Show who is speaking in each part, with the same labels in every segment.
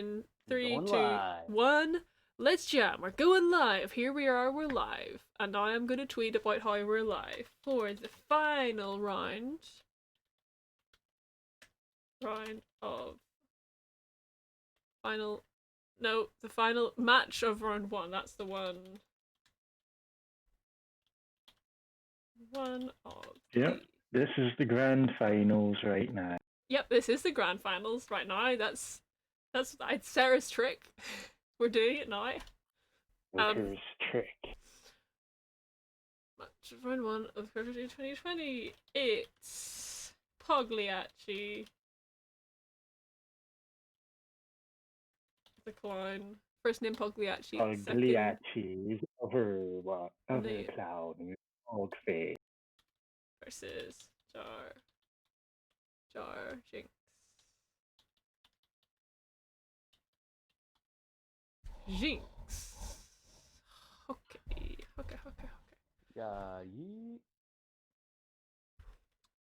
Speaker 1: In three,
Speaker 2: Going
Speaker 1: two,
Speaker 2: live.
Speaker 1: 1, let's jam. We're going live. Here we are, we're live. And I am going to tweet about how we're live for the final round. The final match of round 1. That's the one. One of
Speaker 3: Yep, this is the grand finals right now.
Speaker 1: Yep, this is the grand finals right now. That's Sarah's trick. We're doing it now.
Speaker 3: Witcher's trick.
Speaker 1: Match of round 1 of February 2020. It's Pogliacci the Clown. First name Pogliacci.
Speaker 3: Pogliacci over what? Other
Speaker 1: Name.
Speaker 3: clown with old face.
Speaker 1: Versus Jar Jinx. Jinx. Okay.
Speaker 2: Yeah, yeet.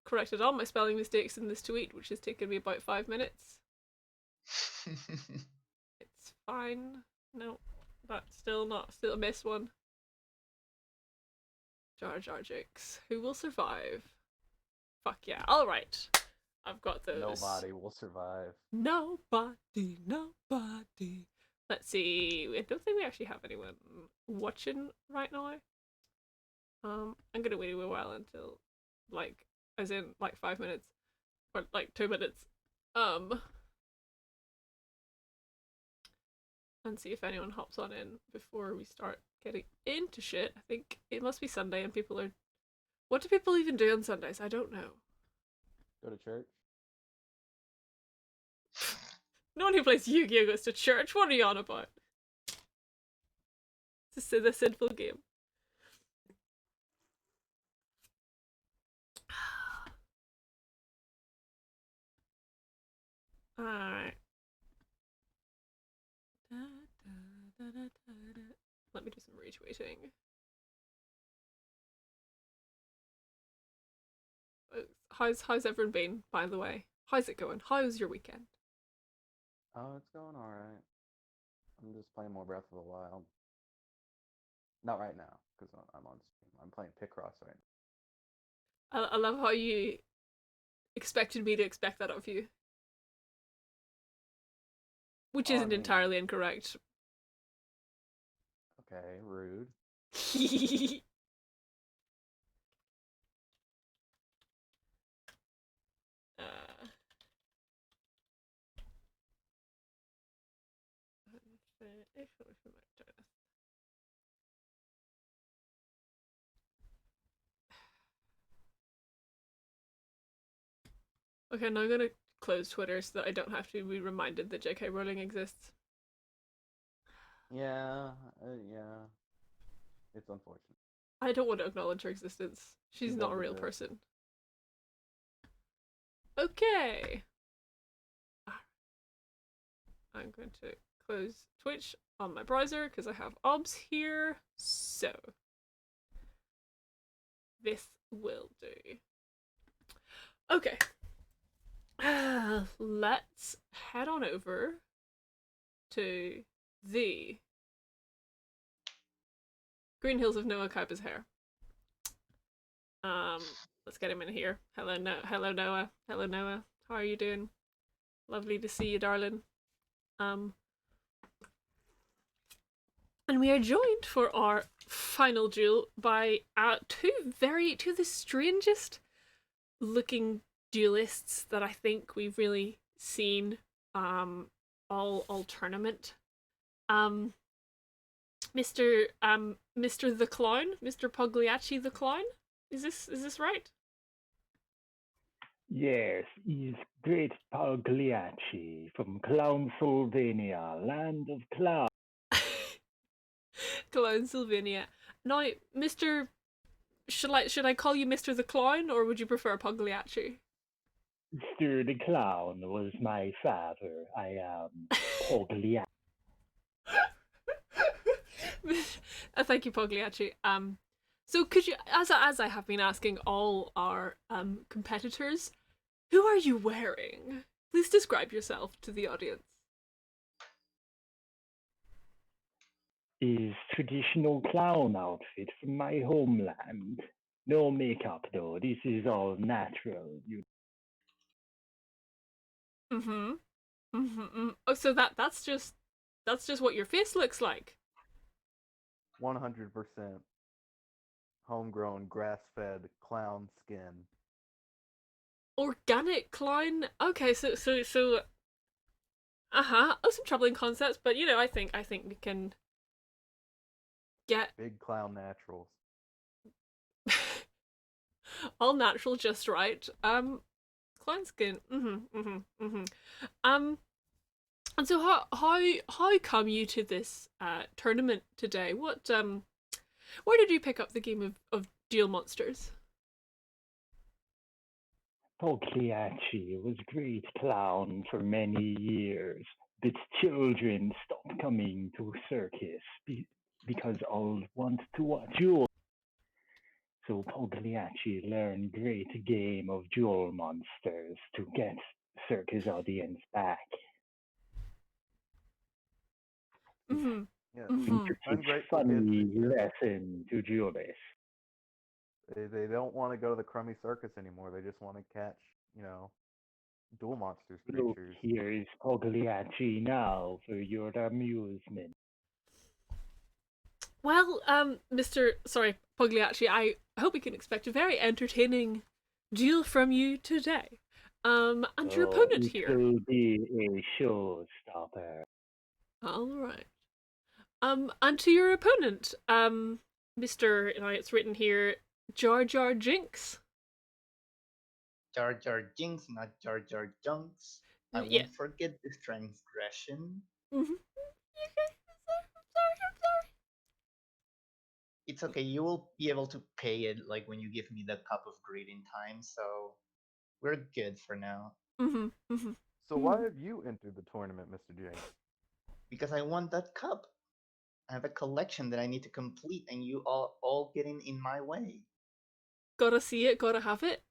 Speaker 1: Corrected all my spelling mistakes in this tweet, which has taken me about 5 minutes. It's fine. No, that's still a miss one. Jar Jar Jinx. Who will survive? Fuck yeah. Alright. I've got those.
Speaker 2: Nobody will survive.
Speaker 1: Nobody. Let's see. I don't think we actually have anyone watching right now. I'm gonna wait a while until, as in 5 minutes, or 2 minutes, and see if anyone hops on in before we start getting into shit. I think it must be Sunday and people are. What do people even do on Sundays? I don't know.
Speaker 2: Go to church.
Speaker 1: No one who plays Yu-Gi-Oh goes to church. What are you on about? This is a sinful game. Alright. Let me do some retweeting. How's everyone been, by the way? How's it going? How's your weekend?
Speaker 2: Oh, it's going alright. I'm just playing more Breath of the Wild. Not right now, because I'm on stream. I'm playing Picross right
Speaker 1: now. I love how you expected me to expect that of you. Which isn't entirely incorrect.
Speaker 2: Okay, rude.
Speaker 1: Okay, now I'm gonna close Twitter so that I don't have to be reminded that J.K. Rowling exists.
Speaker 2: Yeah. It's unfortunate.
Speaker 1: I don't want to acknowledge her existence. She's not a real person. Okay. I'm going to close Twitch on my browser because I have OBS here. So this will do. Okay. Let's head on over to the Green Hills of Noah Kaiba's hair. Let's get him in here. Hello Noah. Hello Noah. How are you doing? Lovely to see you, darling. And we are joined for our final duel by two of the strangest looking duelists that I think we've really seen all tournament. Mr. the Clown, Mr. Pogliacci the Clown. Is this right?
Speaker 3: Yes, he's great Pogliacci from Clownsylvania, land of clowns.
Speaker 1: Clownsylvania. Now, Mr. Should I call you Mr. the Clown, or would you prefer Pogliacci?
Speaker 3: Mr. the Clown was my father. I am Pogliacci.
Speaker 1: Thank you, Pogliacci. So could you, as I have been asking all our competitors, who are you wearing? Please describe yourself to the audience.
Speaker 3: his traditional clown outfit from my homeland. No makeup though. This is all natural.
Speaker 1: Mm-hmm. Mm-hmm. Oh, so that's just what your face looks like.
Speaker 2: 100% homegrown, grass-fed clown skin.
Speaker 1: Organic clown. Okay, so uh-huh. Oh, some troubling concepts, but I think we can get
Speaker 2: Big clown naturals.
Speaker 1: all natural just right. Clown skin. Mm-hmm. Mm-hmm. Mm-hmm. Um and so how come you to this tournament today? What where did you pick up the game of Duel Monsters?
Speaker 3: Pogliacci was a great clown for many years, but children stopped coming to circus because all want to watch jewels. So Pogliacci learned great game of jewel monsters to get circus audience back. He's
Speaker 1: Mm-hmm.
Speaker 2: Yeah,
Speaker 3: going
Speaker 1: Mm-hmm.
Speaker 3: to teach
Speaker 2: ungrateful kids
Speaker 3: funny
Speaker 2: that just
Speaker 3: lesson to jewelers.
Speaker 2: they don't want to go to the crummy circus anymore. They just want to catch, dual monsters
Speaker 3: Look,
Speaker 2: creatures.
Speaker 3: here is Pogliacci now for your amusement.
Speaker 1: Well, Pogliacci, I hope we can expect a very entertaining duel from you today. And your
Speaker 3: So
Speaker 1: opponent
Speaker 3: it
Speaker 1: here.
Speaker 3: will be a showstopper.
Speaker 1: All right. And to your opponent, Mr. It's written here, Jar Jar Jinx.
Speaker 4: Jar Jar Jinx, not Jar Jar Junks. I
Speaker 1: Yeah.
Speaker 4: won't forget this transgression.
Speaker 1: Mm-hmm.
Speaker 4: It's okay, you will be able to pay it like when you give me the cup of greed in time, so we're good for now.
Speaker 1: Mm-hmm. Mm-hmm.
Speaker 2: So why have you entered the tournament, Mr. Jinx?
Speaker 4: Because I want that cup. I have a collection that I need to complete, and you all getting in my way.
Speaker 1: Gotta see it, gotta have it.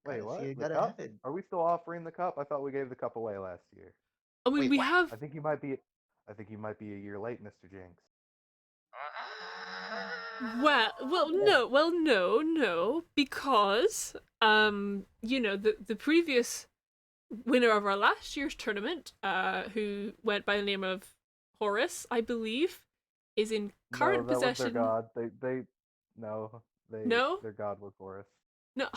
Speaker 2: Wait,
Speaker 4: Gotta see
Speaker 2: what?
Speaker 4: it,
Speaker 2: The
Speaker 4: gotta
Speaker 2: cup?
Speaker 4: have it.
Speaker 2: Are we still offering the cup? I thought we gave the cup away last year.
Speaker 1: I mean,
Speaker 4: Wait,
Speaker 1: we
Speaker 4: what?
Speaker 1: have.
Speaker 2: I think you might be. I think you might be a year late, Mr. Jinx.
Speaker 1: No, because the previous winner of our last year's tournament, who went by the name of Horus, I believe, is in current
Speaker 2: No, that was their
Speaker 1: possession.
Speaker 2: god. No,
Speaker 1: No,
Speaker 2: their god was Horus.
Speaker 1: no,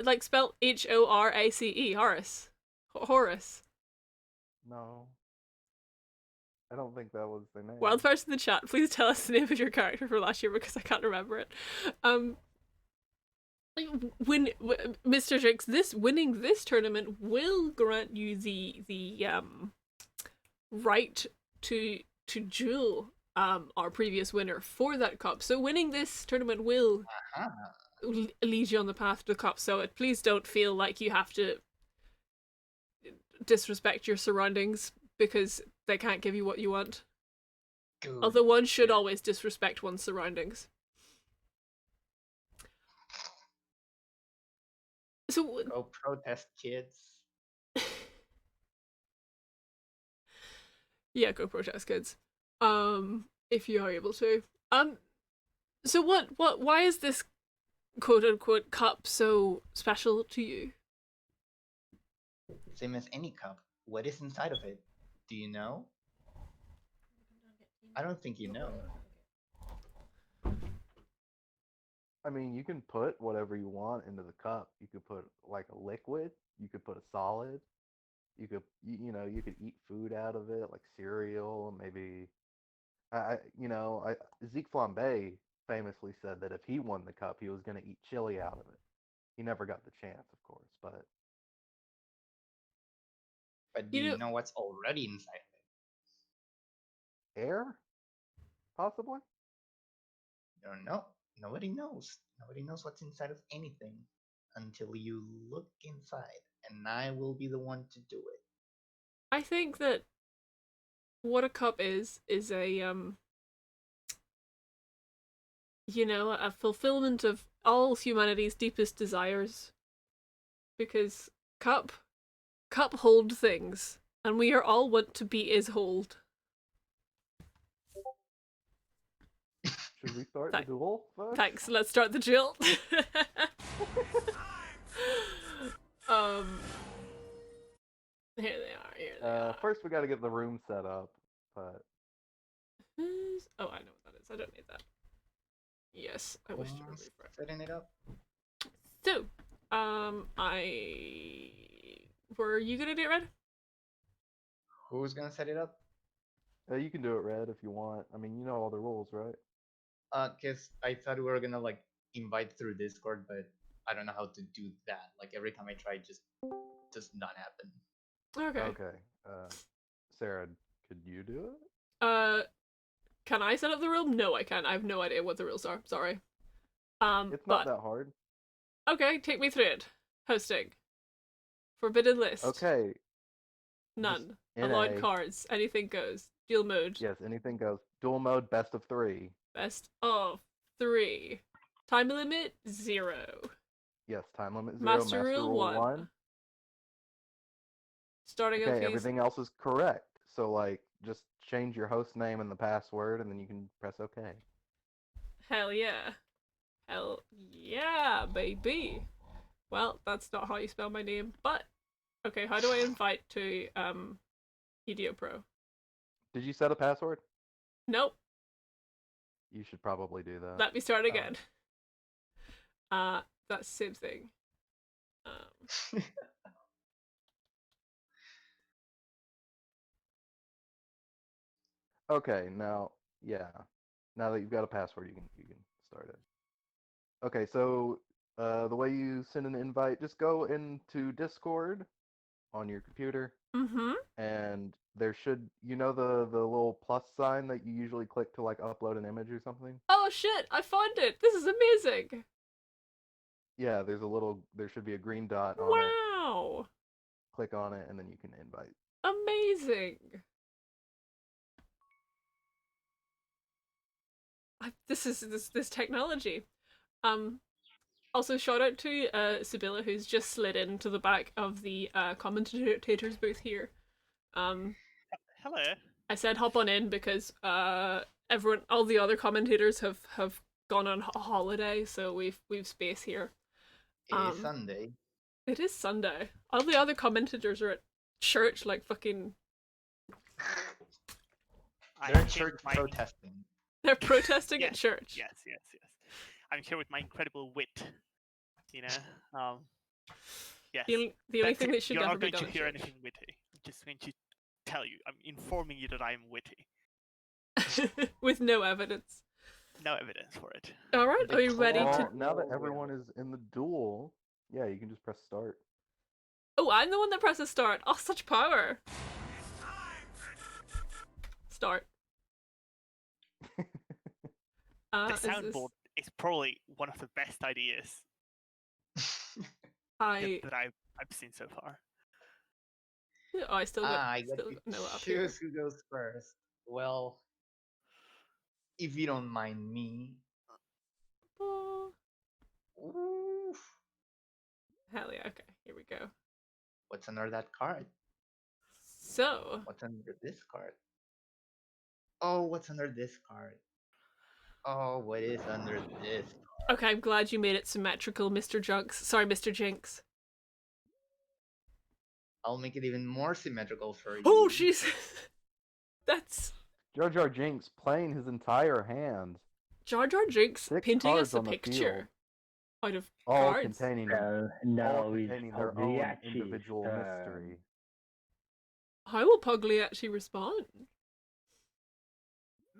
Speaker 1: like spelled Horace, Horus.
Speaker 2: No, I don't think that was their name.
Speaker 1: Wildfires in the chat, please tell us the name of your character for last year because I can't remember it. When Mr. Jinx, winning this tournament will grant you the right to duel our previous winner for that cup. So winning this tournament will lead you on the path to the cup. So please don't feel like you have to disrespect your surroundings because they can't give you what you want.
Speaker 4: Good.
Speaker 1: Although one should always disrespect one's surroundings. So
Speaker 4: Go protest, kids.
Speaker 1: yeah, go protest, kids. If you are able to. So why is this quote unquote cup so special to you?
Speaker 4: Same as any cup. What is inside of it? Do you know? I don't think you know.
Speaker 2: I mean, you can put whatever you want into the cup. You could put like a liquid. You could put a solid. You could eat food out of it, like cereal, maybe. Zeke Flambe famously said that if he won the cup, he was going to eat chili out of it. He never got the chance, of course, but
Speaker 4: But do you know what's already inside of
Speaker 2: air, possibly.
Speaker 4: it? I don't know. Nobody knows. Nobody knows what's inside of anything until you look inside, and I will be the one to do it.
Speaker 1: I think that what a cup is a a fulfillment of all humanity's deepest desires. Because cup hold things, and we are all want to be is hold.
Speaker 2: Should we start the duel, folks?
Speaker 1: Thanks. Let's start the duel. Here they are. Here they are.
Speaker 2: First, we got to get the room set up. But
Speaker 1: Oh, I know what that is. I don't need that. Yes, I wish to refresh.
Speaker 4: Setting it up.
Speaker 1: So, were you gonna do it, Red?
Speaker 4: Who's gonna set it up?
Speaker 2: you can do it, Red, if you want. I mean, you know all the rules, right?
Speaker 4: Cause I thought we were gonna like invite through Discord, but I don't know how to do that. Like every time I try, it just does not happen.
Speaker 1: Okay.
Speaker 2: Okay. Sarah, could you do it?
Speaker 1: Can I set up the room? No, I can't. I have no idea what the rules are. Sorry.
Speaker 2: It's not that hard.
Speaker 1: Okay, take me through it. Hosting. Forbidden list.
Speaker 2: Okay.
Speaker 1: None.
Speaker 2: NA.
Speaker 1: Allowed cards. Anything goes. Dual mode.
Speaker 2: Yes, anything goes. Dual mode, best of 3.
Speaker 1: Best of 3. Time limit 0.
Speaker 2: Yes, time limit 0.
Speaker 1: Master rule 1. Starting
Speaker 2: Okay,
Speaker 1: fees.
Speaker 2: everything else is correct. So, like, just change your host name and the password, and then you can press OK.
Speaker 1: Hell yeah. Hell yeah, baby. Well, that's not how you spell my name, but okay, how do I invite to EDO Pro?
Speaker 2: Did you set a password?
Speaker 1: Nope.
Speaker 2: You should probably do that.
Speaker 1: Let me start again. That's the same thing.
Speaker 2: Okay, now, yeah. Now that you've got a password, you can start it. Okay, so the way you send an invite, just go into Discord on your computer, and there should, you know, the little plus sign that you usually click to like upload an image or something?
Speaker 1: Oh shit, I found it! This is amazing!
Speaker 2: Yeah, there should be a green dot on it.
Speaker 1: Wow!
Speaker 2: Click on it, and then you can invite.
Speaker 1: Amazing! This technology. Also, shout out to Sibylla, who's just slid into the back of the commentator's booth here.
Speaker 5: Hello.
Speaker 1: I said hop on in because all the other commentators have gone on holiday, so we've space here.
Speaker 4: It is Sunday.
Speaker 1: It is Sunday. All the other commentators are at church, like fucking.
Speaker 4: They're at church protesting.
Speaker 1: They're protesting at church.
Speaker 5: Yes. I'm here with my incredible wit. You know. Yes.
Speaker 1: The only thing that should never be done.
Speaker 5: You're not going to hear anything witty. I'm just going to tell you. I'm informing you that I'm witty.
Speaker 1: With no evidence.
Speaker 5: No evidence for it.
Speaker 1: All right, are you ready to?
Speaker 2: Now that everyone is in the duel, yeah, you can just press start.
Speaker 1: Oh, I'm the one that presses start. Oh, such power. Start.
Speaker 5: The soundboard is probably one of the best ideas that I've seen so far.
Speaker 1: Oh, I still got
Speaker 4: no up here. Choose who goes first. Well, if you don't mind me.
Speaker 1: Oof. Hell yeah, okay, here we go.
Speaker 4: What's under that card?
Speaker 1: So.
Speaker 4: What's under this card? Oh, what's under this card? Oh, what is under this card?
Speaker 1: Okay, I'm glad you made it symmetrical, Mr. Junks. Sorry, Mr. Jinx.
Speaker 4: I'll make it even more symmetrical for you.
Speaker 1: Oh, Jesus! That's...
Speaker 2: Jar Jar Jinx playing his entire hand.
Speaker 1: Jar Jar Jinx painting us a picture out of
Speaker 2: all
Speaker 1: cards.
Speaker 2: Containing their own individual mystery.
Speaker 1: How will Pogliacci respond?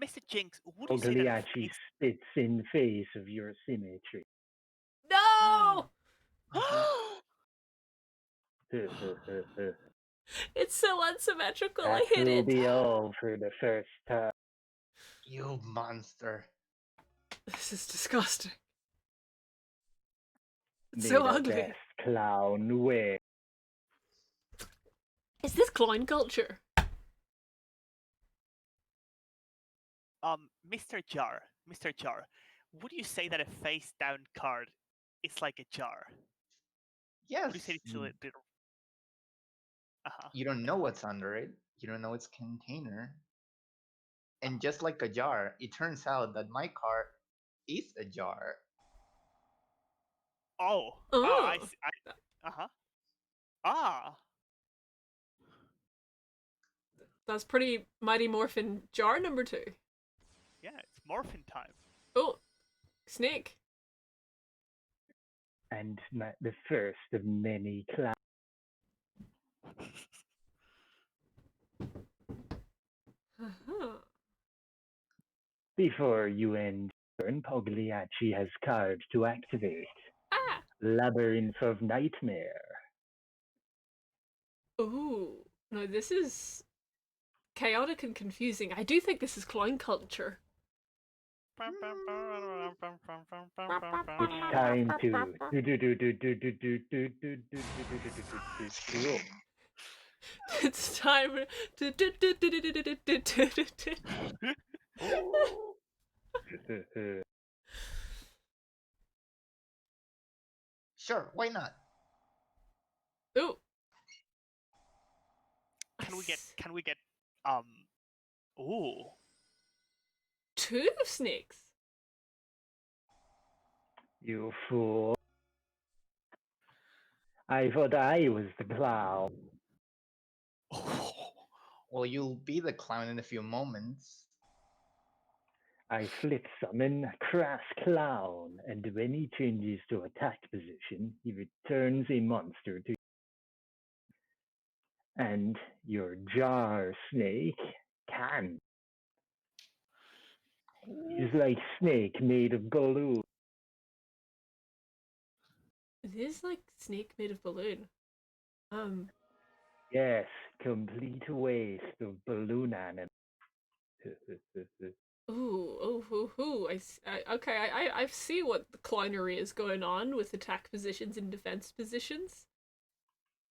Speaker 5: Mr. Jinx, would you say that
Speaker 3: Pogliacci spits in face of your symmetry.
Speaker 1: No! It's so unsymmetrical. I hit
Speaker 3: That will
Speaker 1: it.
Speaker 3: be all for the first time.
Speaker 4: You monster.
Speaker 1: This is disgusting. It's
Speaker 3: May
Speaker 1: so
Speaker 3: the
Speaker 1: ugly.
Speaker 3: Best clown win.
Speaker 1: Is this clown culture?
Speaker 5: Mr. Jar, would you say that a face down card is like a jar?
Speaker 4: Yes.
Speaker 5: Would you say it's a little bit...
Speaker 4: You don't know what's under it. You don't know its container. And just like a jar, it turns out that my car is a jar.
Speaker 5: Oh.
Speaker 1: Oh,
Speaker 5: I see. Uh-huh. Ah.
Speaker 1: that's pretty Mighty Morphin jar number 2.
Speaker 5: Yeah, it's morphin time.
Speaker 1: Oh, snake.
Speaker 3: And the first of many clowns.
Speaker 1: Uh-huh.
Speaker 3: Before you end turn, Pogliacci has cards to activate.
Speaker 1: Ah.
Speaker 3: Labyrinth of Nightmare.
Speaker 1: Ooh. No, this is chaotic and confusing. I do think this is clown culture.
Speaker 3: It's time to roll.
Speaker 1: It's time.
Speaker 4: Sure, why not?
Speaker 1: Ooh.
Speaker 5: Can we get um ooh.
Speaker 1: 2 snakes.
Speaker 3: You fool. I thought I was the clown.
Speaker 4: Well, you'll be the clown in a few moments.
Speaker 3: I flip summon Crass Clown, and when he changes to attack position, he returns a monster to. And your jar snake can. He's like snake made of balloon.
Speaker 1: It is like snake made of balloon.
Speaker 3: Yes, complete waste of balloon animal.
Speaker 1: Ooh. Okay, I see what the clownery is going on with attack positions and defense positions.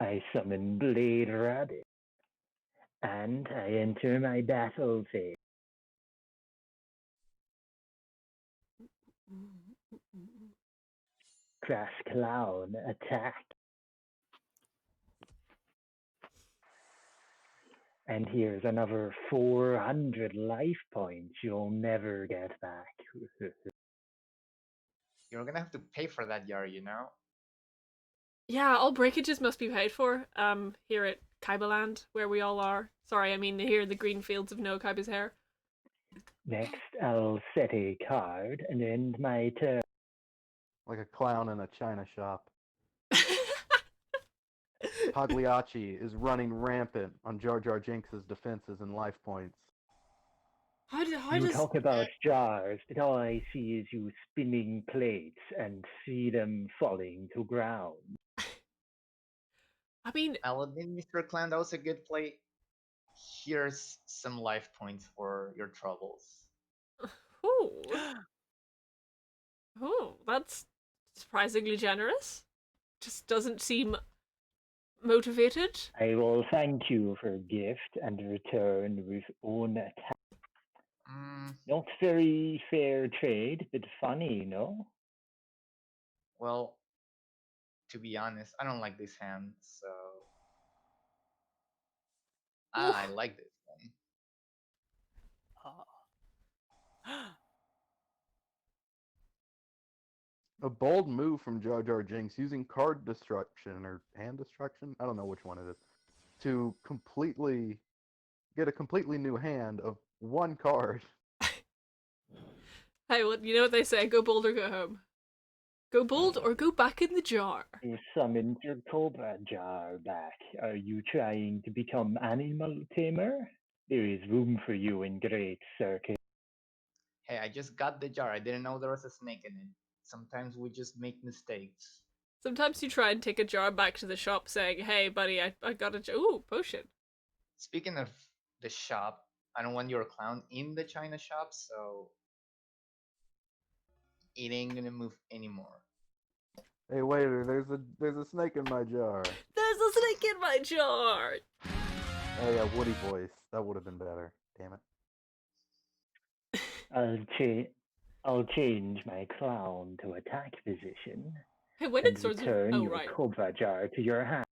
Speaker 3: I summon Blade Rabbit, and I enter my battle phase. Crash Clown attack. And here's another 400 life points you'll never get back.
Speaker 4: You're gonna have to pay for that jar, you know?
Speaker 1: Yeah, all breakages must be paid for. Here at Kaibaland, where we all are. Sorry, I mean here in the green fields of No Kaiba's hair.
Speaker 3: Next, I'll set a card and end my turn.
Speaker 2: Like a clown in a china shop. Pogliacci is running rampant on Jar Jar Jinx's defenses and life points.
Speaker 1: How
Speaker 3: You
Speaker 1: does
Speaker 3: talk about jars, but all I see is you spinning plates and see them falling to ground.
Speaker 1: I mean
Speaker 4: I'll admit, Mr. Clown, that was a good play. Here's some life points for your troubles.
Speaker 1: that's surprisingly generous. Just doesn't seem motivated.
Speaker 3: I will thank you for gift and return with own attack. Not very fair trade, but funny, no?
Speaker 4: Well, to be honest, I don't like this hand, so I like this one.
Speaker 2: A bold move from Jar Jar Jinx using card destruction or hand destruction, I don't know which one it is, to completely get a completely new hand of 1 card.
Speaker 1: Hey, well, you know what they say, go bold or go home. Go bold or go back in the jar.
Speaker 3: You summoned your Cobra jar back. Are you trying to become animal tamer? There is room for you in Great Circuit.
Speaker 4: Hey, I just got the jar. I didn't know there was a snake in it. Sometimes we just make mistakes.
Speaker 1: Sometimes you try and take a jar back to the shop saying, hey, buddy, I got a jar. Ooh, potion.
Speaker 4: Speaking of the shop, I don't want your clown in the china shop, so it ain't gonna move anymore.
Speaker 2: Hey waiter, there's a snake in my jar.
Speaker 1: There's a snake in my jar!
Speaker 2: Oh yeah, Woody voice. That would have been better. Damn it.
Speaker 3: I'll change my clown to attack position
Speaker 1: Hey, when
Speaker 3: and
Speaker 1: did swords
Speaker 3: return
Speaker 1: Oh,
Speaker 3: your
Speaker 1: right.
Speaker 3: Cobra jar to your hand.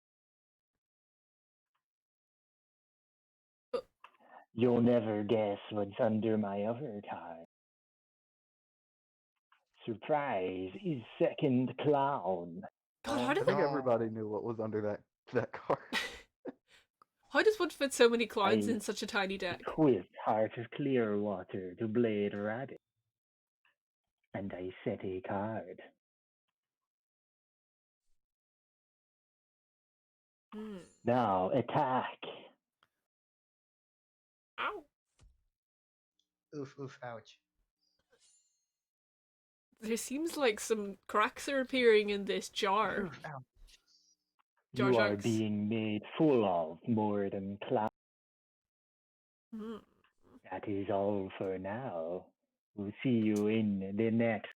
Speaker 3: You'll never guess what's under my other card. Surprise is second clown.
Speaker 1: God, how
Speaker 2: I
Speaker 1: did
Speaker 2: think
Speaker 4: No.
Speaker 2: everybody knew what was under that card.
Speaker 1: how does one fit so many clowns
Speaker 3: I
Speaker 1: in such a tiny deck?
Speaker 3: Equip Heart of Clearwater to Blade Rabbit. And I set a card.
Speaker 1: Hmm.
Speaker 3: Now attack.
Speaker 1: Ow.
Speaker 4: Oof, oof, ouch.
Speaker 1: There seems like some cracks are appearing in this jar.
Speaker 4: Oof, ouch.
Speaker 1: Jar
Speaker 3: You are
Speaker 1: Jinx.
Speaker 3: being made full of more than clown.
Speaker 1: Hmm.
Speaker 3: That is all for now. We'll see you in the next.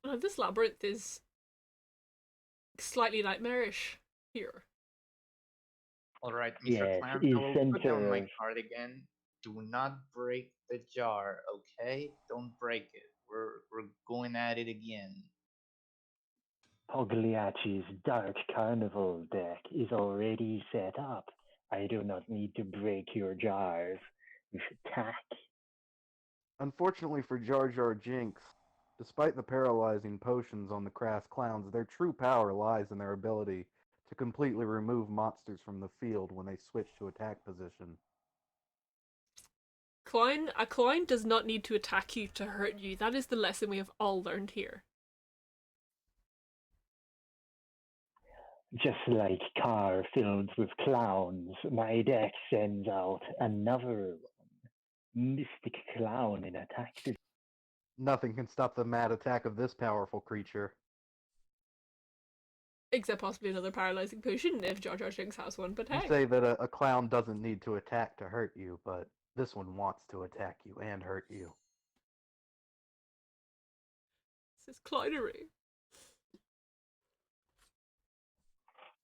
Speaker 3: Oh, this labyrinth is slightly nightmarish here.
Speaker 4: Alright, Mr.
Speaker 3: Yes,
Speaker 4: Clown,
Speaker 3: is
Speaker 4: I will put down my
Speaker 3: center.
Speaker 4: card again. Do not break the jar, okay? Don't break it. We're going at it again.
Speaker 3: Pogliacci's Dark Carnival deck is already set up. I do not need to break your jars with attack.
Speaker 2: Unfortunately for Jar Jar Jinx, despite the paralyzing potions on the crass clowns, their true power lies in their ability to completely remove monsters from the field when they switch to attack position.
Speaker 1: A clown does not need to attack you to hurt you. That is the lesson we have all learned here.
Speaker 3: Just like car filled with clowns, my deck sends out another Mystic Clown in attack position.
Speaker 2: Nothing can stop the mad attack of this powerful creature.
Speaker 1: Except possibly another paralyzing potion if Jar Jar Jinx has one, but
Speaker 2: You
Speaker 1: hey.
Speaker 2: say that a clown doesn't need to attack to hurt you, but this one wants to attack you and hurt you.
Speaker 1: This is clownery.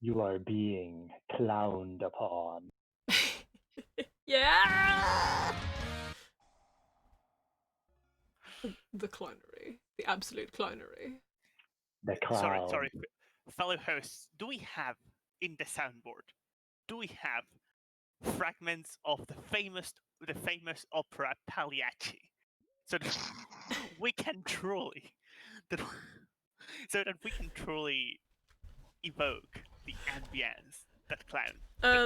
Speaker 3: You are being clowned upon.
Speaker 1: Yeah! The clownery. The absolute clownery.
Speaker 3: The clown.
Speaker 5: Sorry, fellow hosts. Do we have in the soundboard? Do we have fragments of the famous opera Pagliacci, so that we can truly, evoke the ambience that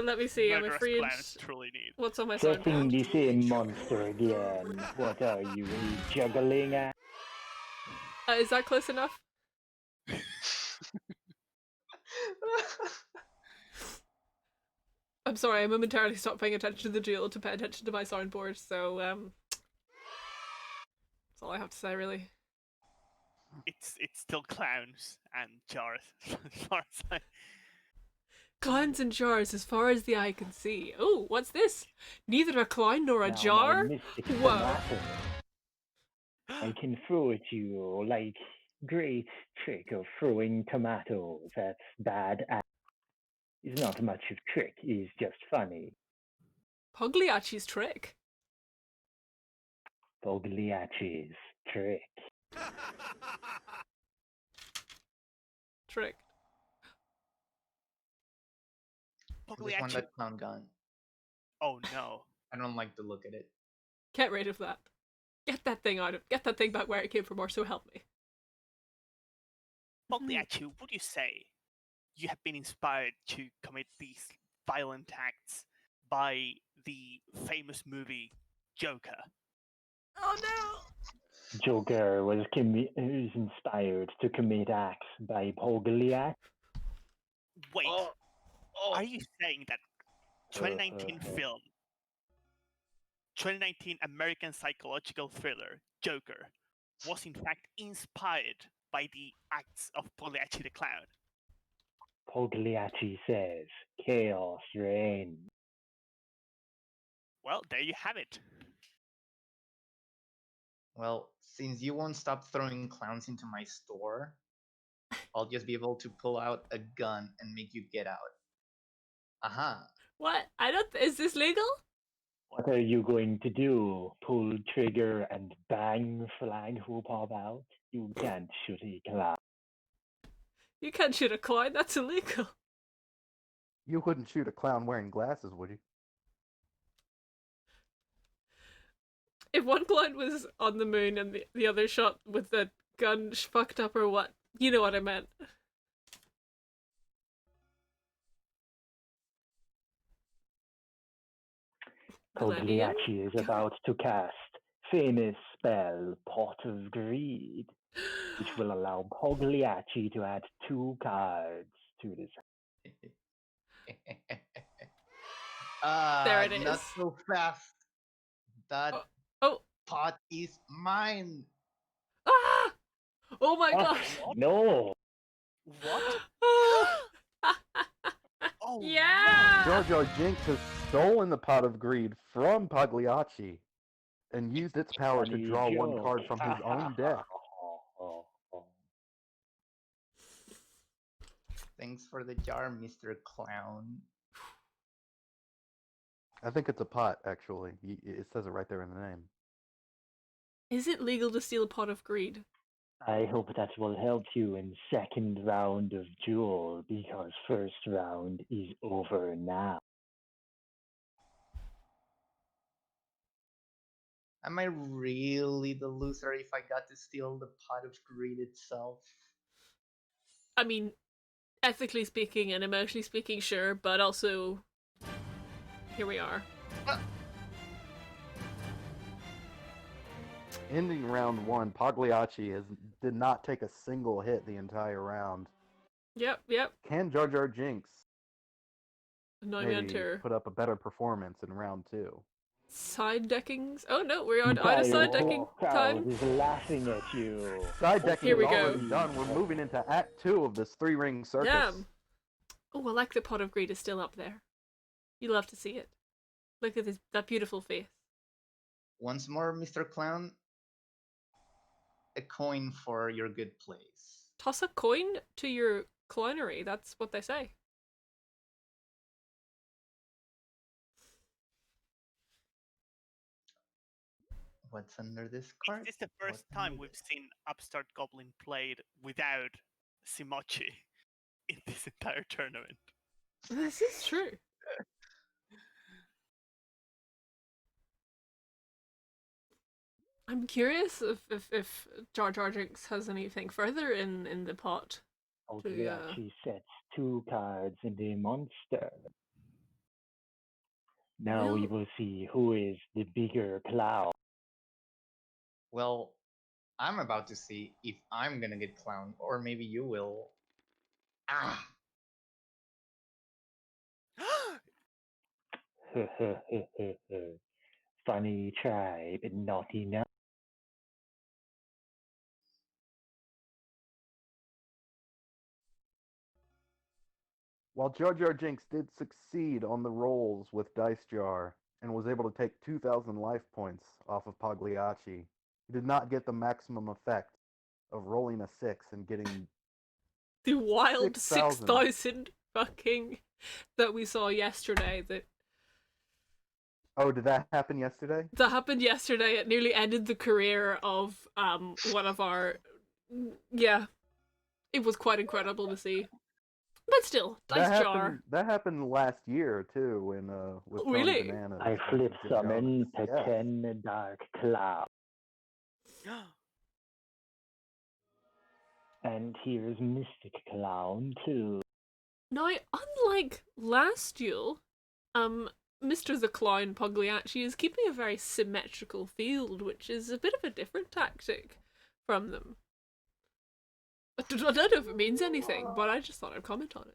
Speaker 1: Let me see, I'm
Speaker 5: murderous
Speaker 1: afraid.
Speaker 5: clowns truly need.
Speaker 1: What's on my
Speaker 3: Setting
Speaker 1: soundboard?
Speaker 3: the same monster again. What are you, juggling at?
Speaker 1: Is that close enough? I'm sorry, I momentarily stopped paying attention to the duel to pay attention to my soundboard, so, that's all I have to say, really.
Speaker 5: It's still clowns and jars. As far as I...
Speaker 1: Clowns and jars as far as the eye can see. Oh, what's this? Neither a clown nor a
Speaker 3: Now
Speaker 1: jar?
Speaker 3: my mystic
Speaker 1: Whoa.
Speaker 3: tomato. I can throw at you like great trick of throwing tomatoes. That's bad. It's not much of trick. It's just funny.
Speaker 1: Pogliacci's trick.
Speaker 3: Pogliacci's trick.
Speaker 1: Trick.
Speaker 4: I just want
Speaker 5: Pogliacci.
Speaker 4: that clown gun.
Speaker 5: Oh no.
Speaker 4: I don't like the look at it.
Speaker 1: Get rid of that. Get that thing back where it came from, or so help me.
Speaker 5: Pogliacci, would you say you have been inspired to commit these violent acts by the famous movie Joker?
Speaker 1: Oh no!
Speaker 3: Joker was inspired to commit acts by Pogliacci.
Speaker 5: Wait, are you saying that 2019 film, 2019 American psychological thriller Joker, was in fact inspired by the acts of Pogliacci the Clown?
Speaker 3: Pogliacci says, chaos reigns.
Speaker 5: Well, there you have it.
Speaker 4: Well, since you won't stop throwing clowns into my store, I'll just be able to pull out a gun and make you get out. Aha.
Speaker 1: What? Is this legal?
Speaker 3: What are you going to do? Pull trigger and bang flag will pop out? You can't shoot a clown.
Speaker 1: You can't shoot a clown, that's illegal.
Speaker 2: You wouldn't shoot a clown wearing glasses, would you?
Speaker 1: If one clown was on the moon and the other shot with the gun fucked up or what, you know what I meant. Millennium?
Speaker 3: Pogliacci is about to cast famous spell Pot of Greed, which will allow Pogliacci to add 2 cards to this.
Speaker 1: There it
Speaker 4: Not
Speaker 1: is.
Speaker 4: so fast. That
Speaker 1: Oh.
Speaker 4: pot is mine.
Speaker 1: Ah! Oh my
Speaker 3: What?
Speaker 1: gosh.
Speaker 3: No!
Speaker 5: What?
Speaker 1: Ah!
Speaker 5: Oh,
Speaker 1: Yeah!
Speaker 2: Jar Jar Jinx has stolen the Pot of Greed from Pogliacci and used its power to
Speaker 3: Funny
Speaker 2: draw one
Speaker 3: joke.
Speaker 2: card from his own deck.
Speaker 4: Thanks for the jar, Mr. Clown.
Speaker 2: I think it's a pot, actually. It says it right there in the name.
Speaker 1: Is it legal to steal a pot of greed?
Speaker 3: I hope that will help you in second round of Duel, because first round is over now.
Speaker 4: Am I really the loser if I got to steal the pot of greed itself?
Speaker 1: I mean, ethically speaking and emotionally speaking, sure, but also, here we are.
Speaker 2: Ending round 1, Pogliacci did not take a single hit the entire round.
Speaker 1: Yep.
Speaker 2: Can Jar Jar Jinx
Speaker 1: Now we
Speaker 2: maybe
Speaker 1: enter
Speaker 2: put up a better performance in round 2?
Speaker 1: side deckings. Oh no, we're out of
Speaker 3: Entire
Speaker 1: side decking
Speaker 3: crowd
Speaker 1: time.
Speaker 3: is laughing at you.
Speaker 2: Side decking
Speaker 1: Here
Speaker 2: is
Speaker 1: we go.
Speaker 2: already done. We're moving into Act 2 of this 3-ring circus.
Speaker 1: Damn. Oh, I like the pot of greed is still up there. You love to see it. Look at that beautiful face.
Speaker 4: Once more, Mr. Clown. A coin for your good place.
Speaker 1: Toss a coin to your clownery. That's what they say.
Speaker 4: What's under this card?
Speaker 5: Is this the first
Speaker 4: What's
Speaker 5: time
Speaker 4: under
Speaker 5: we've
Speaker 4: this?
Speaker 5: seen Upstart Goblin played without Simachi in this entire tournament?
Speaker 1: This is true. I'm curious if Jar Jar Jinx has anything further in the pot.
Speaker 3: Pogliacci sets 2 cards in the monster. Now we will see who is the bigger clown.
Speaker 4: Well, I'm about to see if I'm gonna get clowned, or maybe you will. Ah!
Speaker 3: Funny try, but not enough.
Speaker 2: While Jar Jar Jinx did succeed on the rolls with Dice Jar and was able to take 2,000 life points off of Pagliacci, he did not get the maximum effect of rolling a 6 and getting
Speaker 1: The wild
Speaker 2: 6,000.
Speaker 1: 6,000 fucking that we saw yesterday.
Speaker 2: Oh, did that happen yesterday?
Speaker 1: That happened yesterday. It nearly ended the career of one of our. Yeah, it was quite incredible to see. But still, Dice Jar.
Speaker 2: That happened last year too, when with Tony
Speaker 1: Really?
Speaker 2: Bananas.
Speaker 3: I flip
Speaker 2: did
Speaker 3: summon
Speaker 2: Jarvis. Yes.
Speaker 3: Tekken Dark Cloud. And here's Mystic Clown too.
Speaker 1: Now, unlike last duel, Mr. the Clown Pogliacci is keeping a very symmetrical field, which is a bit of a different tactic from them. I don't know if it means anything, but I just thought I'd comment on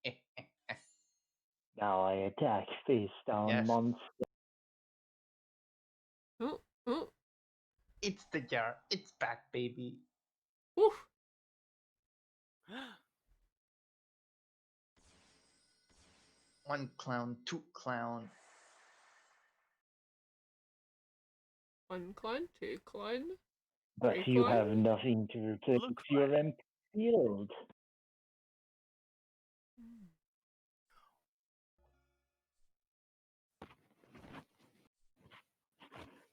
Speaker 1: it.
Speaker 3: Now I attack face down
Speaker 4: Yes.
Speaker 3: monster.
Speaker 1: Oh.
Speaker 4: It's the jar. It's back, baby.
Speaker 1: Oof.
Speaker 4: One clown, 2 clown.
Speaker 1: 1 clown, 2 clown.
Speaker 3: But
Speaker 1: Three
Speaker 3: you
Speaker 1: clown?
Speaker 3: have nothing to replace
Speaker 5: Look,
Speaker 3: your empty field.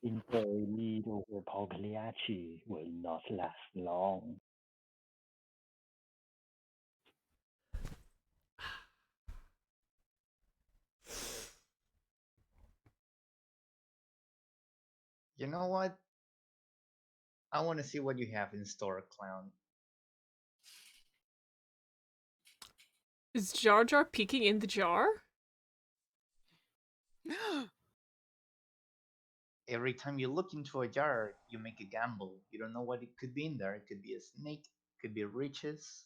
Speaker 3: think their lead over Pogliacci will not last long.
Speaker 4: You know what? I want to see what you have in store, Clown.
Speaker 1: Is Jar Jar peeking in the jar?
Speaker 4: Every time you look into a jar, you make a gamble. You don't know what it could be in there. It could be a snake, could be riches.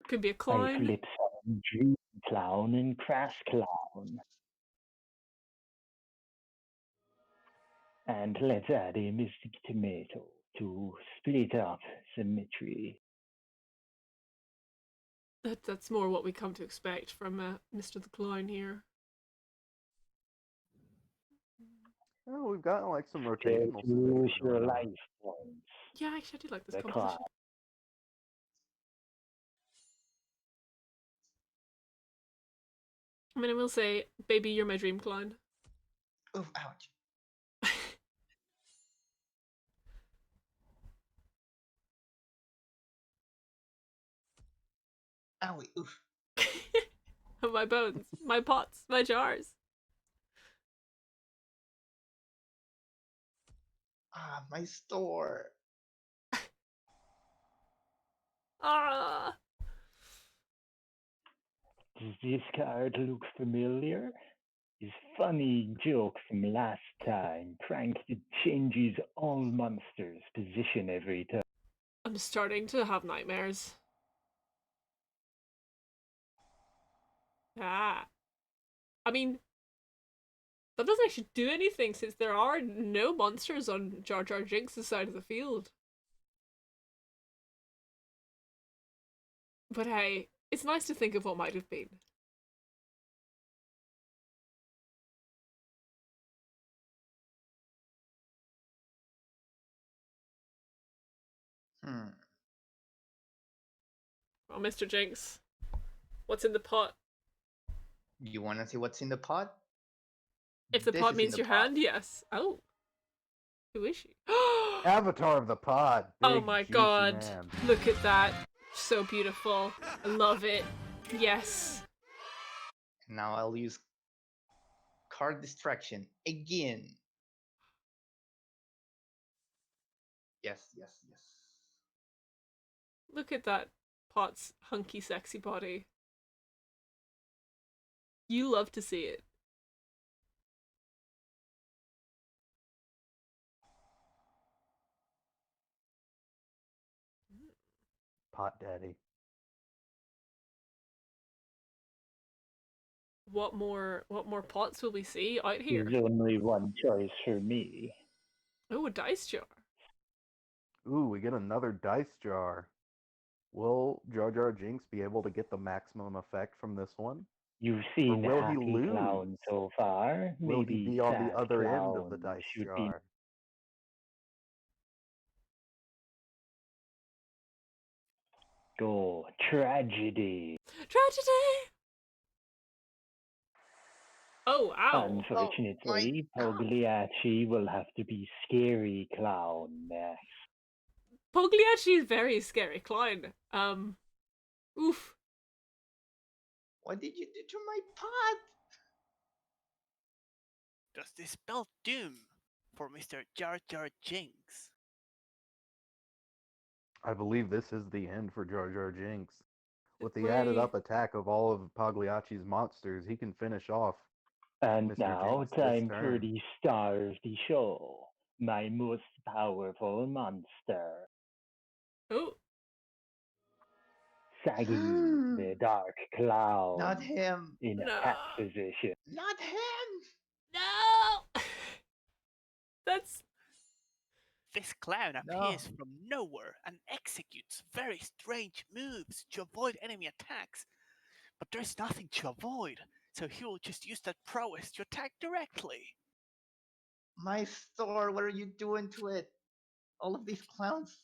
Speaker 1: Could be a
Speaker 3: I
Speaker 1: clown.
Speaker 3: flip some Dream Clown and Crash Clown. And let's add a Mystic Tomato to split up symmetry.
Speaker 1: That's more what we come to expect from Mr. the Clown here.
Speaker 2: Oh, we've gotten like some
Speaker 3: Dare
Speaker 2: rotational
Speaker 3: to lose
Speaker 2: symmetry
Speaker 3: your
Speaker 2: going on.
Speaker 3: life points.
Speaker 1: Yeah, actually, I do like this
Speaker 3: The
Speaker 1: competition.
Speaker 3: Clown.
Speaker 1: I mean, I will say, baby, you're my dream clown.
Speaker 4: Oof, ouch. Owie, oof.
Speaker 1: My bones, my pots, my jars.
Speaker 4: Ah, my store.
Speaker 1: Ah!
Speaker 3: Does this card look familiar? His funny joke from last time pranked that changes all monsters' position every time.
Speaker 1: I'm starting to have nightmares. Ah. I mean, that doesn't actually do anything since there are no monsters on Jar Jar Jinx's side of the field. But hey, it's nice to think of what might have been. Well, Mr. Jinx, what's in the pot?
Speaker 4: You want to see what's in the pot?
Speaker 1: If the
Speaker 4: This
Speaker 1: pot
Speaker 4: is in
Speaker 1: means
Speaker 4: the
Speaker 1: your
Speaker 4: pot.
Speaker 1: hand, yes. Oh. Who is she?
Speaker 2: Avatar of the Pod. Big,
Speaker 1: Oh my
Speaker 2: juicy
Speaker 1: god.
Speaker 2: man.
Speaker 1: Look at that. So beautiful. I love it. Yes.
Speaker 4: Now I'll use card distraction again. Yes, yes, yes.
Speaker 1: Look at that pot's hunky sexy body. You love to see it.
Speaker 2: Pot Daddy.
Speaker 1: What more pots will we see out here?
Speaker 3: There's only one choice for me.
Speaker 1: Oh, a dice jar.
Speaker 2: Ooh, we get another dice jar. Will Jar Jar Jinx be able to get the maximum effect from this one?
Speaker 3: You've seen
Speaker 2: will he
Speaker 3: Happy Clown
Speaker 2: lose?
Speaker 3: so far.
Speaker 2: Will he
Speaker 3: Maybe
Speaker 2: be on the
Speaker 3: Sad
Speaker 2: other end of
Speaker 3: Clown
Speaker 2: the dice
Speaker 3: should be.
Speaker 2: jar?
Speaker 3: Go tragedy.
Speaker 1: Tragedy! Oh, ow.
Speaker 3: Unfortunately, Pogliacci will have to be Scary Clown next.
Speaker 1: Pogliacci is very scary clown. Oof.
Speaker 4: What did you do to my pot?
Speaker 5: Does this spell doom for Mr. Jar Jar Jinx?
Speaker 2: I believe this is the end for Jar Jar Jinx. With the
Speaker 1: Wait.
Speaker 2: added up attack of all of Pogliacci's monsters, he can finish off
Speaker 3: And
Speaker 2: Mr.
Speaker 3: now,
Speaker 2: Jinx this
Speaker 3: time for
Speaker 2: turn.
Speaker 3: the star of the show. My most powerful monster.
Speaker 1: Oh.
Speaker 3: Saggy, the Dark Clown.
Speaker 4: Not him.
Speaker 3: In a
Speaker 1: No.
Speaker 3: cat position.
Speaker 4: Not him.
Speaker 1: No! That's...
Speaker 5: This clown
Speaker 4: No.
Speaker 5: appears from nowhere and executes very strange moves to avoid enemy attacks. But there's nothing to avoid, so he will just use that prowess to attack directly.
Speaker 4: My store. What are you doing to it? All of these clowns.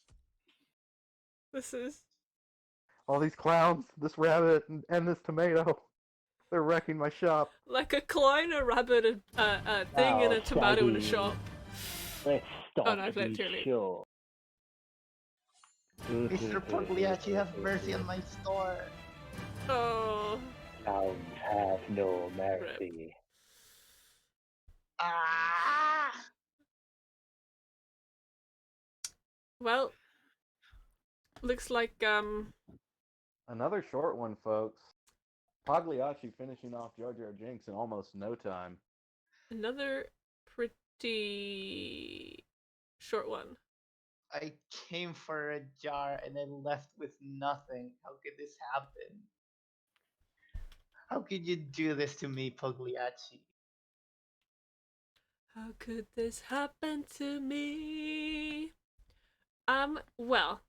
Speaker 1: This is...
Speaker 2: All these clowns, this rabbit, and this tomato. They're wrecking my shop.
Speaker 1: like a clown, a rabbit, a thing, and a tomato in a shop.
Speaker 3: Let's stop
Speaker 1: Oh no, I've let
Speaker 3: the
Speaker 1: too late.
Speaker 3: show.
Speaker 4: Mr. Pogliacci, have mercy on my store.
Speaker 1: Oh,
Speaker 3: Clowns have no mercy.
Speaker 4: Ah!
Speaker 1: well, looks like
Speaker 2: Another short one, folks. Pogliacci finishing off Jar Jar Jinx in almost no time.
Speaker 1: another pretty short one.
Speaker 4: I came for a jar and I left with nothing. How could this happen? How could you do this to me, Pogliacci?
Speaker 1: How could this happen to me? Well,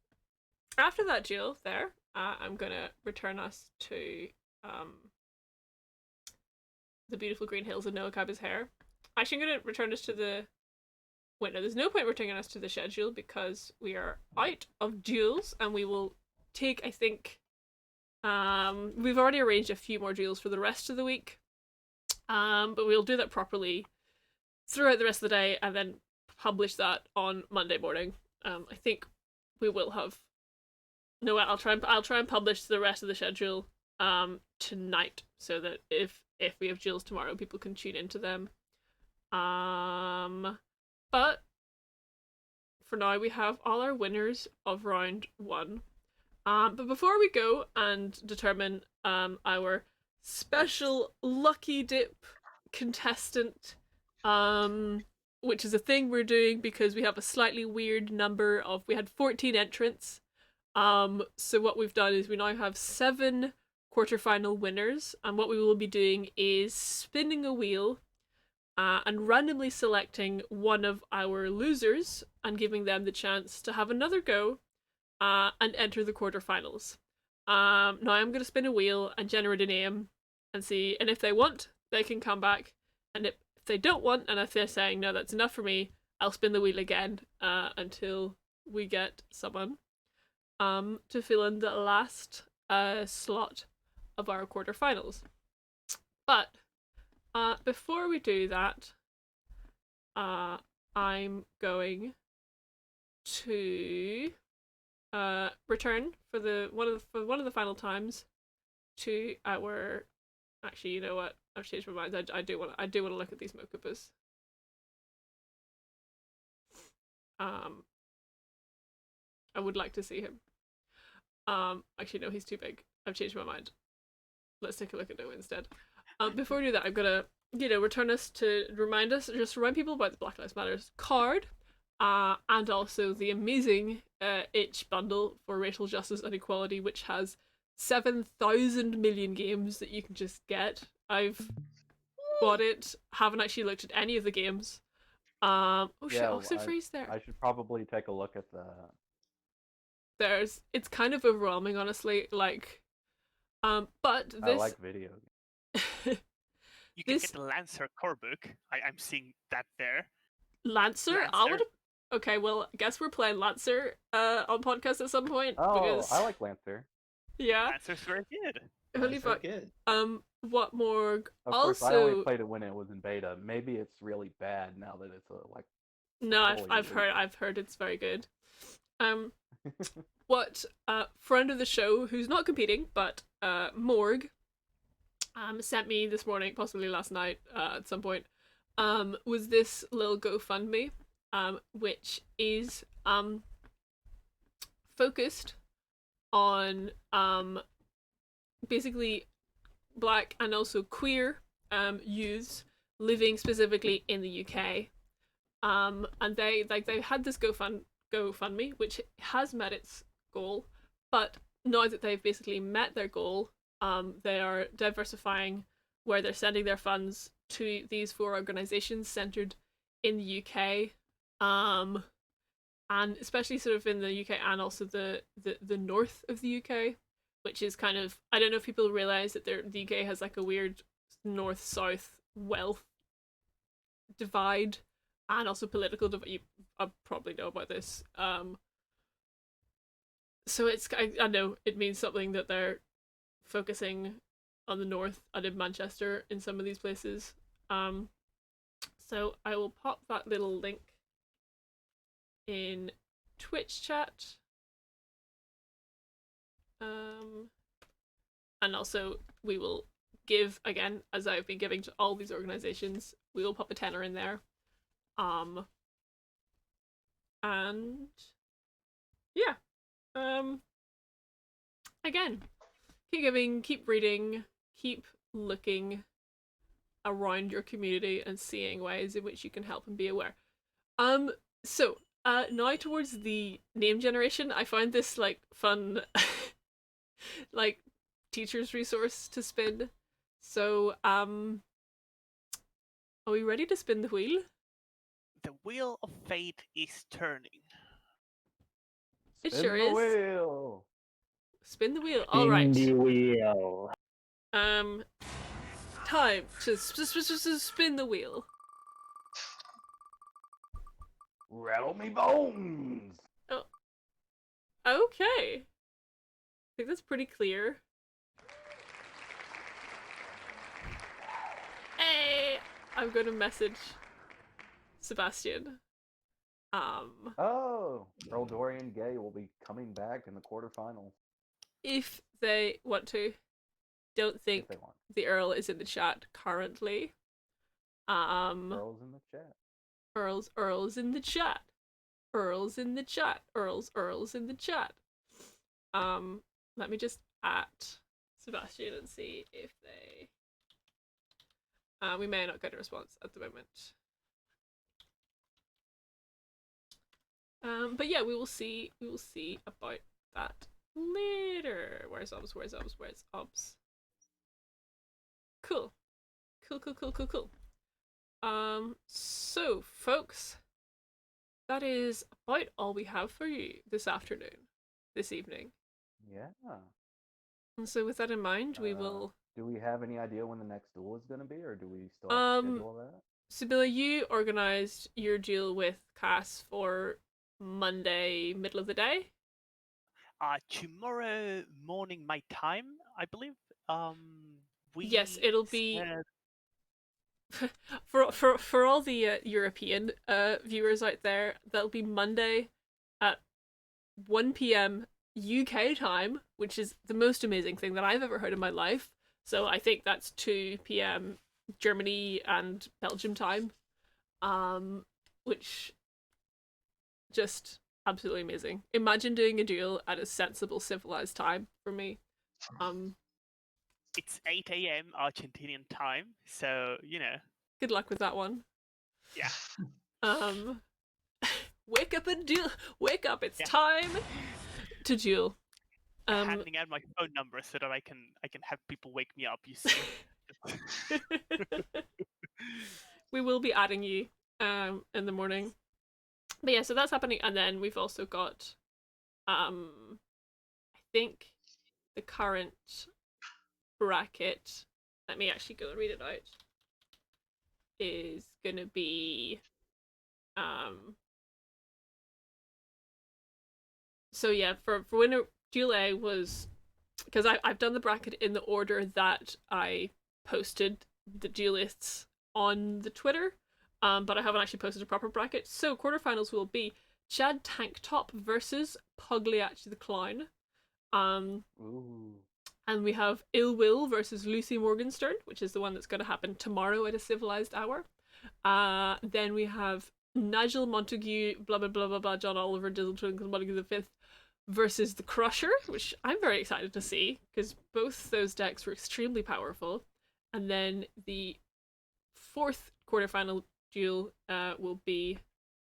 Speaker 1: after that duel there, I'm gonna return us to the beautiful green hills of ACAB's hair. Actually, I'm gonna return us to the. Wait, no, there's no point returning us to the schedule because we are out of duels, and we will take, I think, we've already arranged a few more duels for the rest of the week, but we'll do that properly throughout the rest of the day, and then publish that on Monday morning. I think we will have. No, I'll try and publish the rest of the schedule tonight, so that if we have duels tomorrow, people can tune into them. But for now, we have all our winners of round 1. But before we go and determine our special lucky dip contestant, which is a thing we're doing because we have a slightly weird number of. We had 14 entrants. So what we've done is we now have 7 quarterfinal winners, and what we will be doing is spinning a wheel and randomly selecting one of our losers and giving them the chance to have another go and enter the quarterfinals. Now I'm going to spin a wheel and generate a name and see, and if they want, they can come back, and if they don't want, and if they're saying, no, that's enough for me, I'll spin the wheel again until we get someone to fill in the last slot of our quarterfinals. But before we do that, I'm going to return for one of the final times to our. Actually, you know what? I've changed my mind. I do want to look at these Mokubas. I would like to see him. Actually, no, he's too big. I've changed my mind. Let's take a look at Noah instead. Before we do that, I'm gonna, return us to remind people about the Black Lives Matters card, and also the amazing itch bundle for racial justice and equality, which has 7,000 million games that you can just get. I've bought it. Haven't actually looked at any of the games. Oh shit!
Speaker 2: Yeah,
Speaker 1: Oxo Freeze there.
Speaker 2: I should probably take a look at that.
Speaker 1: It's kind of overwhelming, honestly. Like, but this.
Speaker 2: I like video games.
Speaker 5: You can get the Lancer core book. I'm seeing that there.
Speaker 1: Lancer? I would. Okay, well, I guess we're playing Lancer on podcast at some point.
Speaker 2: Oh,
Speaker 1: because...
Speaker 2: I like Lancer.
Speaker 1: Yeah.
Speaker 5: Lancer's very good.
Speaker 1: Holy fuck.
Speaker 4: Good.
Speaker 1: What more?
Speaker 2: Of
Speaker 1: also,
Speaker 2: course, I only played it when it was in beta. Maybe it's really bad now that it's like.
Speaker 1: No, I've heard it's very good. What friend of the show who's not competing, but Morg sent me this morning, possibly last night at some point, was this little GoFundMe, which is focused on basically black and also queer youths living specifically in the UK. And they had this GoFundMe, which has met its goal, but now that they've basically met their goal, they are diversifying where they're sending their funds to these 4 organizations centered in the UK, and especially sort of in the UK and also the north of the UK, which is kind of, I don't know if people realize that the UK has like a weird north-south wealth divide and also political divide. You probably know about this. So it's, I know it means something that they're focusing on the north and in Manchester in some of these places. So I will pop that little link in Twitch chat. And also we will give, again, as I've been giving to all these organizations, we will pop a tenner in there. And yeah. Again, keep giving, keep reading, keep looking around your community and seeing ways in which you can help and be aware. So now towards the name generation, I find this like fun like teacher's resource to spin. So are we ready to spin the wheel?
Speaker 5: The wheel of fate is turning.
Speaker 1: It
Speaker 2: Spin
Speaker 1: sure
Speaker 2: the
Speaker 1: is.
Speaker 2: wheel.
Speaker 1: Spin the wheel.
Speaker 3: Spin
Speaker 1: All right.
Speaker 3: the wheel.
Speaker 1: Time to spin the wheel.
Speaker 2: Rattle me bones.
Speaker 1: Oh. Okay. I think that's pretty clear. Hey, I'm going to message Sebastian.
Speaker 2: Oh, Earl Dorian Gay will be coming back in the quarterfinals.
Speaker 1: If they want to. Don't think
Speaker 2: If they want.
Speaker 1: the Earl is in the chat currently.
Speaker 2: Earl's in the chat.
Speaker 1: Earl's in the chat. Earl's in the chat. Earl's in the chat. Let me just at Sebastian and see if they we may not get a response at the moment. But yeah, we will see about that later. Where's Obs? Cool. So folks, that is about all we have for you this evening.
Speaker 2: Yeah.
Speaker 1: And so with that in mind, we will...
Speaker 2: Do we have any idea when the next duel is going to be, or do we still have to schedule that?
Speaker 1: Sibylla, you organised your duel with Cass for Monday, middle of the day?
Speaker 5: Tomorrow morning my time, I believe.
Speaker 1: Yes, it'll be... for all the European viewers out there, that'll be Monday at 1 p.m. UK time, which is the most amazing thing that I've ever heard in my life. So I think that's 2 p.m. Germany and Belgium time, which just absolutely amazing. Imagine doing a duel at a sensible, civilized time for me.
Speaker 5: It's 8 a.m. Argentinian time, so you know.
Speaker 1: Good luck with that one.
Speaker 5: Yeah.
Speaker 1: Wake up and duel. Wake up! It's time to duel.
Speaker 5: Handing out my phone number so that I can have people wake me up. You see.
Speaker 1: We will be adding you in the morning. But yeah, so that's happening, and then we've also got I think the current bracket, let me actually go and read it out, is gonna be so yeah, for winner Duel A was, because I've done the bracket in the order that I posted the duelists on the Twitter, but I haven't actually posted a proper bracket. So quarterfinals will be Chad Tanktop versus Pogliacci the Clown.
Speaker 2: Ooh.
Speaker 1: And we have Ill Will versus Lucy Morgenstern, which is the one that's going to happen tomorrow at a civilized hour. Then we have Nigel Montague, blah blah blah blah blah, John Oliver, Dizzle Twinkle Montague the Fifth versus the Crusher, which I'm very excited to see because both those decks were extremely powerful. And then the fourth quarterfinal duel will be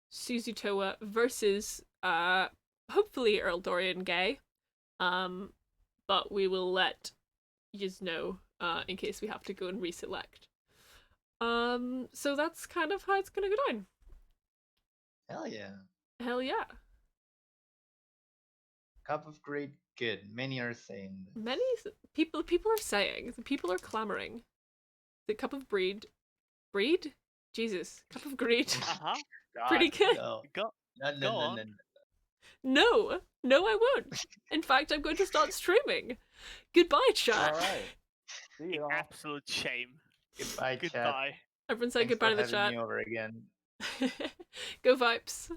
Speaker 1: Susie Toa versus hopefully Earl Dorian Gay. But we will let yous know in case we have to go and reselect. So that's kind of how it's gonna go down.
Speaker 4: Hell yeah.
Speaker 1: Hell yeah.
Speaker 4: Cup of Greed, good. Many are saying this.
Speaker 1: Many people are saying, the people are clamoring. The Cup of Breed? Jesus. Cup of Greed.
Speaker 5: Uh-huh.
Speaker 1: Pretty good.
Speaker 4: No.
Speaker 5: Go.
Speaker 4: No,
Speaker 5: Go
Speaker 4: no,
Speaker 5: on.
Speaker 4: no.
Speaker 1: No, I won't. In fact, I'm going to start streaming. Goodbye, chat.
Speaker 2: All right. See y'all.
Speaker 5: Absolute shame.
Speaker 4: Goodbye, chat.
Speaker 5: Goodbye.
Speaker 1: Everyone say
Speaker 4: Thanks
Speaker 1: goodbye
Speaker 4: for
Speaker 1: to the
Speaker 4: having
Speaker 1: chat.
Speaker 4: me over again.
Speaker 1: Go Vipes.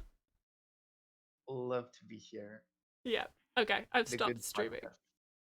Speaker 4: love to be here.
Speaker 1: Yeah. Okay, I've
Speaker 4: The good
Speaker 1: stopped streaming.
Speaker 4: podcast.